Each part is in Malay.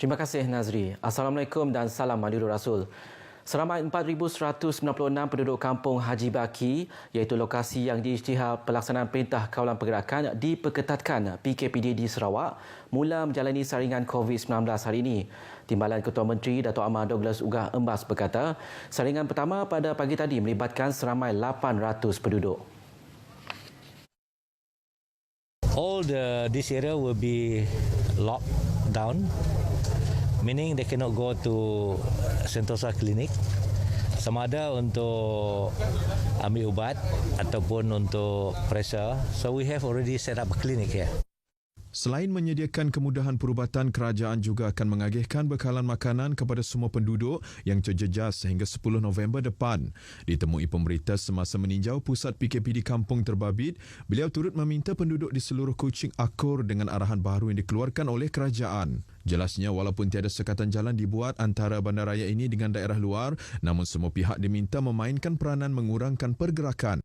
Terima kasih Nazri. Assalamualaikum dan salam Maulidur Rasul. Seramai 4,196 penduduk kampung Haji Baki iaitu lokasi yang diisytihar pelaksanaan Perintah Kawalan Pergerakan diperketatkan PKPD di Sarawak mula menjalani saringan COVID-19 hari ini. Timbalan Ketua Menteri Dato' Amar Douglas Ugah Embas berkata, saringan pertama pada pagi tadi melibatkan seramai 800 penduduk. All this area will be locked down, meaning they cannot go to Sentosa Clinic sama ada untuk ambil ubat ataupun untuk pressure. So we have already set up a clinic here. Selain menyediakan kemudahan perubatan, kerajaan juga akan mengagihkan bekalan makanan kepada semua penduduk yang terjejas sehingga 10 November depan. Ditemui pemberita semasa meninjau pusat PKPD Kampung Terbabit, beliau turut meminta penduduk di seluruh Kuching akur dengan arahan baru yang dikeluarkan oleh kerajaan. Jelasnya, walaupun tiada sekatan jalan dibuat antara bandaraya ini dengan daerah luar, namun semua pihak diminta memainkan peranan mengurangkan pergerakan.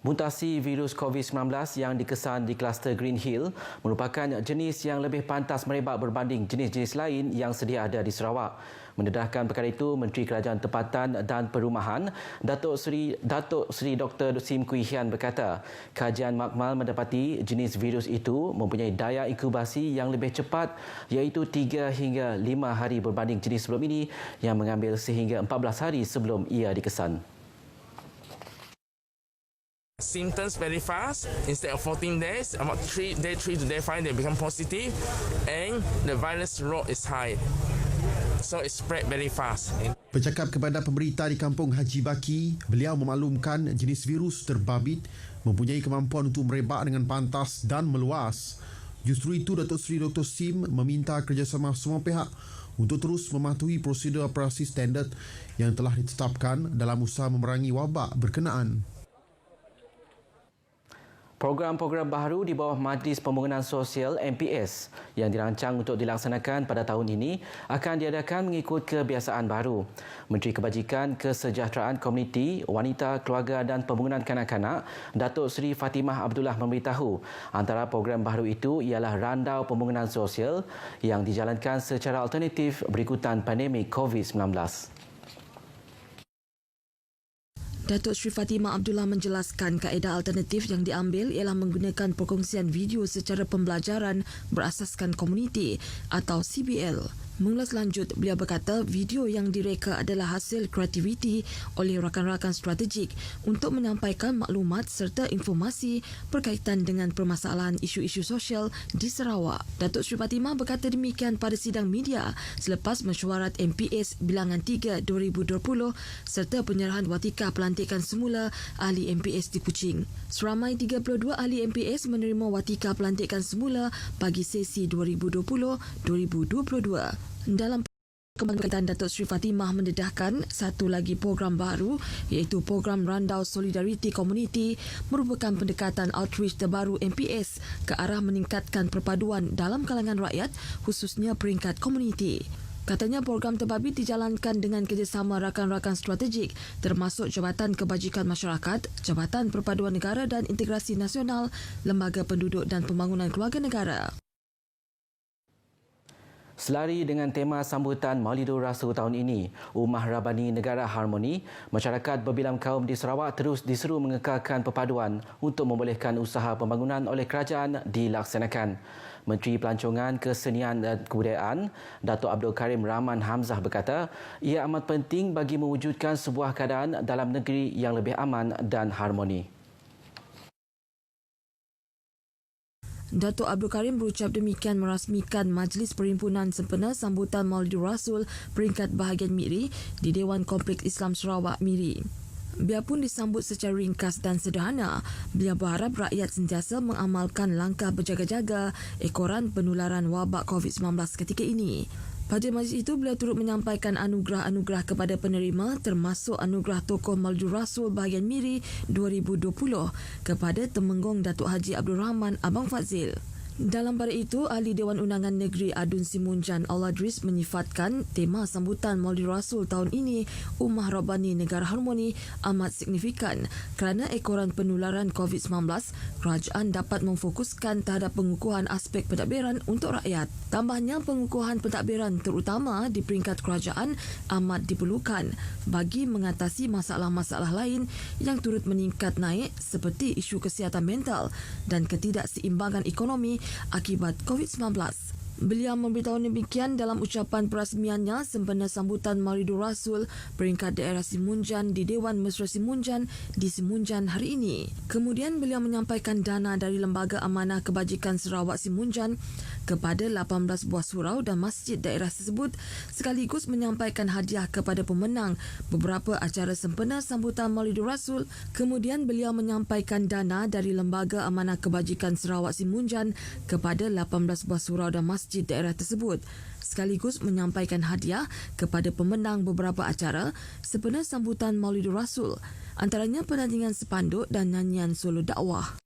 Mutasi virus COVID-19 yang dikesan di kluster Green Hill merupakan jenis yang lebih pantas merebak berbanding jenis-jenis lain yang sedia ada di Sarawak. Mendedahkan perkara itu, Menteri Kerajaan Tempatan dan Perumahan, Datuk Seri Dr. Sim Kui Hian berkata, kajian makmal mendapati jenis virus itu mempunyai daya inkubasi yang lebih cepat iaitu 3 hingga 5 hari berbanding jenis sebelum ini yang mengambil sehingga 14 hari sebelum ia dikesan. Symptoms very fast. Instead of 14 days, about day 3 to day 5, they become positive, and the virus load is high, so it spread very fast. Bercakap kepada pemberita di kampung Haji Baki, beliau memaklumkan jenis virus terbabit mempunyai kemampuan untuk merebak dengan pantas dan meluas. Justru itu, Datuk Seri Dr. Sim meminta kerjasama semua pihak untuk terus mematuhi prosedur operasi standard yang telah ditetapkan dalam usaha memerangi wabak berkenaan. Program-program baru di bawah Majlis Pembangunan Sosial MPS yang dirancang untuk dilaksanakan pada tahun ini akan diadakan mengikut kebiasaan baru. Menteri Kebajikan, Kesejahteraan Komuniti, Wanita, Keluarga dan Pembangunan Kanak-kanak, Datuk Seri Fatimah Abdullah memberitahu antara program baru itu ialah Randau Pembangunan Sosial yang dijalankan secara alternatif berikutan pandemik COVID-19. Datuk Seri Fatimah Abdullah menjelaskan kaedah alternatif yang diambil ialah menggunakan perkongsian video secara pembelajaran berasaskan komuniti atau CBL. Mengulas lanjut, beliau berkata video yang direka adalah hasil kreativiti oleh rakan-rakan strategik untuk menyampaikan maklumat serta informasi berkaitan dengan permasalahan isu-isu sosial di Sarawak. Datuk Seri Fatimah berkata demikian pada sidang media selepas mesyuarat MPS Bilangan 3 2020 serta penyerahan watika pelantikan semula ahli MPS di Kuching. Seramai 32 ahli MPS menerima watika pelantikan semula bagi sesi 2020-2022. Dalam perkembangan, Datuk Seri Fatimah mendedahkan satu lagi program baru iaitu program Randau Solidariti Komuniti merupakan pendekatan outreach terbaru MPS ke arah meningkatkan perpaduan dalam kalangan rakyat khususnya peringkat komuniti. Katanya program terbabit dijalankan dengan kerjasama rakan-rakan strategik termasuk Jabatan Kebajikan Masyarakat, Jabatan Perpaduan Negara dan Integrasi Nasional, Lembaga Penduduk dan Pembangunan Keluarga Negara. Selari dengan tema sambutan Maulidur Rasul tahun ini, Ummah Rabbani Negara Harmoni, masyarakat berbilang kaum di Sarawak terus diseru mengekalkan perpaduan untuk membolehkan usaha pembangunan oleh kerajaan dilaksanakan. Menteri Pelancongan, Kesenian dan Kebudayaan, Datuk Abdul Karim Rahman Hamzah berkata, ia amat penting bagi mewujudkan sebuah keadaan dalam negeri yang lebih aman dan harmoni. Datuk Abdul Karim berucap demikian merasmikan Majlis Perhimpunan sempena sambutan Maulidur Rasul peringkat bahagian Miri di Dewan Kompleks Islam Sarawak Miri. Biarpun disambut secara ringkas dan sederhana, beliau berharap rakyat sentiasa mengamalkan langkah berjaga-jaga ekoran penularan wabak COVID-19 ketika ini. Pada majlis itu, beliau turut menyampaikan anugerah-anugerah kepada penerima termasuk anugerah tokoh Maulidur Rasul bahagian Miri 2020 kepada Temenggong Datuk Haji Abdul Rahman Abang Fazil. Dalam pada itu, Ahli Dewan Undangan Negeri Adun Simunjan Auladris menyifatkan tema sambutan Maulid Rasul tahun ini Ummah Rabbani Negara Harmoni amat signifikan kerana ekoran penularan COVID-19, kerajaan dapat memfokuskan terhadap pengukuhan aspek pentadbiran untuk rakyat. Tambahnya, pengukuhan pentadbiran terutama di peringkat kerajaan amat diperlukan bagi mengatasi masalah-masalah lain yang turut meningkat naik seperti isu kesihatan mental dan ketidakseimbangan ekonomi akibat COVID-19. Beliau memberitahu demikian dalam ucapan perasmiannya sempena sambutan Maulidur Rasul peringkat daerah Simunjan di Dewan Mesra Simunjan di Simunjan hari ini. Kemudian beliau menyampaikan dana dari Lembaga Amanah Kebajikan Sarawak Simunjan kepada 18 buah surau dan masjid daerah tersebut sekaligus menyampaikan hadiah kepada pemenang beberapa acara sempena sambutan Maulidur Rasul. Kemudian beliau menyampaikan dana dari Lembaga Amanah Kebajikan Sarawak Simunjan kepada 18 buah surau dan masjid daerah tersebut sekaligus menyampaikan hadiah kepada pemenang beberapa acara sempena sambutan Maulidur Rasul, antaranya penandingan sepanduk dan nyanyian solo dakwah.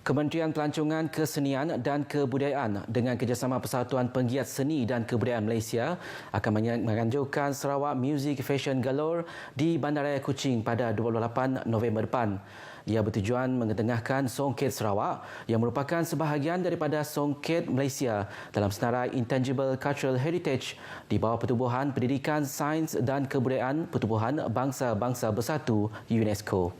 Kementerian Pelancongan, Kesenian dan Kebudayaan dengan kerjasama Persatuan Penggiat Seni dan Kebudayaan Malaysia akan menganjurkan Sarawak Music Fashion Galore di Bandaraya Kuching pada 28 November depan. Ia bertujuan mengetengahkan Songket Sarawak yang merupakan sebahagian daripada Songket Malaysia dalam senarai Intangible Cultural Heritage di bawah Pertubuhan Pendidikan, Sains dan Kebudayaan Pertubuhan Bangsa-Bangsa Bersatu UNESCO.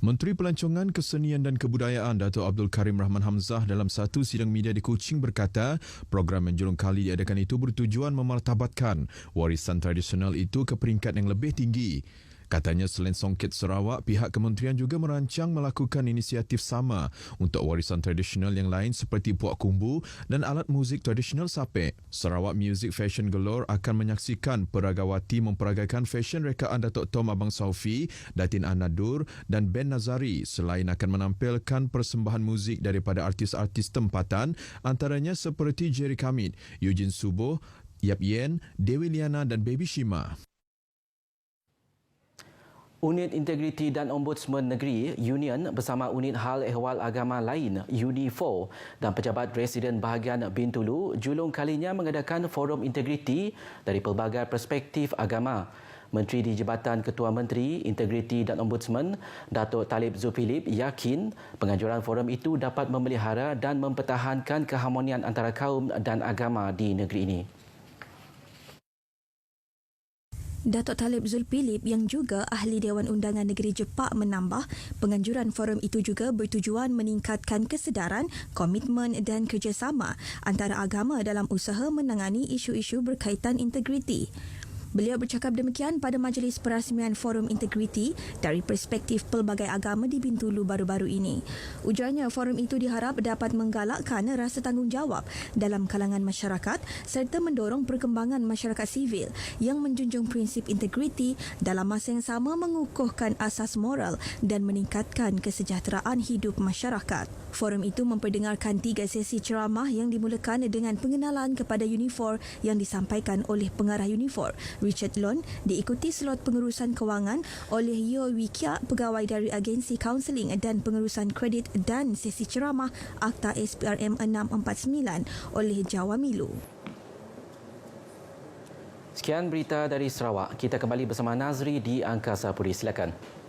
Menteri Pelancongan, Kesenian dan Kebudayaan Dato' Abdul Karim Rahman Hamzah dalam satu sidang media di Kuching berkata, program yang julung kali diadakan itu bertujuan memartabatkan warisan tradisional itu ke peringkat yang lebih tinggi. Katanya selain Songket Sarawak, pihak kementerian juga merancang melakukan inisiatif sama untuk warisan tradisional yang lain seperti puak kumbu dan alat muzik tradisional sapek. Sarawak Music Fashion Galore akan menyaksikan peragawati memperagakan fashion rekaan Datuk Tom Abang Saufi, Datin Anadur dan Ben Nazari selain akan menampilkan persembahan muzik daripada artis-artis tempatan antaranya seperti Jerry Kamid, Eugene Suboh, Yap Yen, Dewi Liana dan Baby Shima. Unit Integriti dan Ombudsman Negeri Union bersama Unit Hal Ehwal Agama lain UNI4 dan pejabat residen bahagian Bintulu julung kalinya mengadakan forum integriti dari pelbagai perspektif agama. Menteri di Jabatan Ketua Menteri, Integriti dan Ombudsman, Datuk Talib Zulkifli yakin penganjuran forum itu dapat memelihara dan mempertahankan keharmonian antara kaum dan agama di negeri ini. Datuk Talib Zulkifli yang juga Ahli Dewan Undangan Negeri Jepak menambah, penganjuran forum itu juga bertujuan meningkatkan kesedaran, komitmen dan kerjasama antara agama dalam usaha menangani isu-isu berkaitan integriti. Beliau bercakap demikian pada majlis perasmian Forum Integriti dari perspektif pelbagai agama di Bintulu baru-baru ini. Ujarnya forum itu diharap dapat menggalakkan rasa tanggungjawab dalam kalangan masyarakat serta mendorong perkembangan masyarakat sivil yang menjunjung prinsip integriti dalam masa yang sama mengukuhkan asas moral dan meningkatkan kesejahteraan hidup masyarakat. Forum itu memperdengarkan 3 sesi ceramah yang dimulakan dengan pengenalan kepada UNI4 yang disampaikan oleh pengarah UNI4 Richard Lon, diikuti slot pengurusan kewangan oleh Yeo Wee Kiat, pegawai dari agensi kaunseling dan pengurusan kredit, dan sesi ceramah Akta SPRM 649 oleh Jawamilu. Sekian berita dari Sarawak. Kita kembali bersama Nazri di Angkasa Puri. Silakan.